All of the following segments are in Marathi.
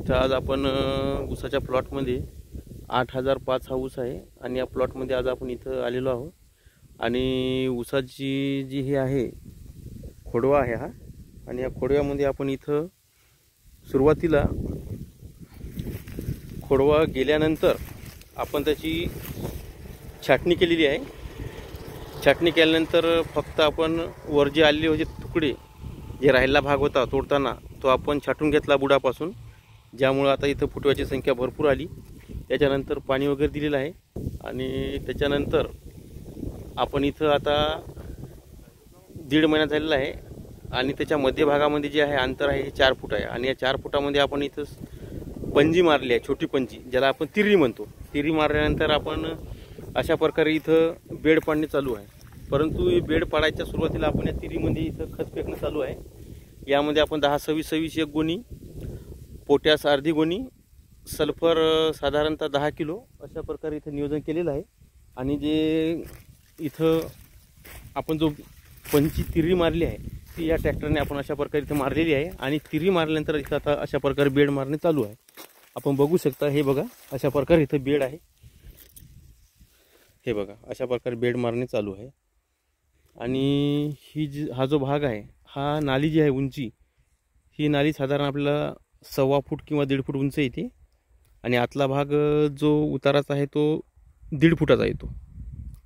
इथं आज आपण ऊसाच्या प्लॉटमध्ये 8005 हा ऊस आहे आणि या प्लॉटमध्ये आज आपण इथं आलेलो आहोत। आणि ऊसाची जी ही आहे खोडवा आहे हा, आणि या खोडव्यामध्ये आपण इथं सुरुवातीला खोडवा गेल्यानंतर आपण त्याची छाटणी केलेली आहे। छाटणी केल्यानंतर फक्त आपण वर जे आलेले होते तुकडे, जे राहिलेला भाग होता तोडताना, तो आपण छाटून घेतला बुडापासून, ज्यामुळे आता इथं फुटव्याची संख्या भरपूर आली। त्याच्यानंतर पाणी वगैरे दिलेलं आहे आणि त्याच्यानंतर आपण इथं आता 1.5 महिना झालेला आहे आणि त्याच्या मध्यभागामध्ये जे आहे अंतर आहे हे 4 फूट आहे। आणि या 4 फुटामध्ये आपण इथं पंजी मारली आहे, छोटी पंजी ज्याला आपण तिरी म्हणतो। तिरी मारल्यानंतर आपण अशा प्रकारे इथं बेड पाडणे चालू आहे। परंतु बेड पाडायच्या सुरुवातीला आपण या तिरीमध्ये इथं खत फेकणं चालू आहे। यामध्ये आपण 10-26-26 एक गोणी, पोटॅश अर्धी गोणी, सल्फर साधारणतः 10 किलो अशा प्रकारे इथं नियोजन केलेलं आहे। आणि जे इथं आपण जो पंची तिरी मारली आहे ती या ट्रॅक्टरने आपण अशा प्रकारे इथं मारलेली आहे। आणि तिरी मारल्यानंतर इथं आता अशा प्रकारे बेड मारणे चालू आहे। आपण बघू शकता, हे बघा अशा प्रकारे इथं बेड आहे, हे बघा अशा प्रकारे बेड मारणे चालू आहे। आणि हा जो भाग आहे, हा नाली जी आहे उंची, ही नाली साधारण आपल्याला 1.25 फूट किंवा 1.5 फूट उंच येते। आणि आतला भाग जो उताराचा आहे तो 1.5 फुटाचा येतो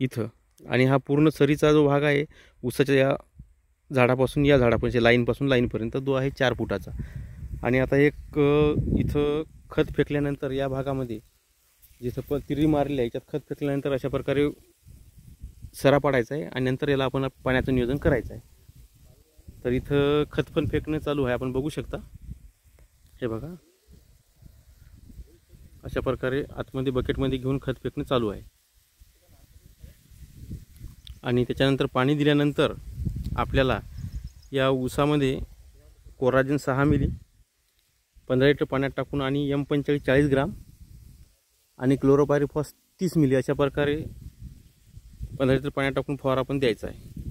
इथं। आणि हा पूर्ण सरीचा जो भाग आहे ऊसाच्या या झाडापासून या झाडापर्यंत, लाईनपासून लाईनपर्यंत, तो आहे 4 फुटाचा। आणि आता एक इथं खत फेकल्यानंतर या भागामध्ये जिथं तिरी मारली आहे याच्यात खत फेकल्यानंतर अशा प्रकारे सरा पाडायचा आहे आणि नंतर याला आपण पाण्याचं नियोजन करायचं आहे। तर इथं खत पण फेकणं चालू आहे, आपण बघू शकता, हे बघा अशा प्रकारे आतमध्ये बकेटमध्ये घेऊन खत फेकणं चालू आहे। आणि त्याच्यानंतर पाणी दिल्यानंतर आपल्याला या ऊसामध्ये कोराजेन 6 मिली 15 लिटर पाण्यात टाकून आणि M45 40 ग्राम आणि क्लोरोपायरिफॉस 30 मिली अशा प्रकारे 15 लिटर पाण्यात टाकून फवारा पण द्यायचा आहे।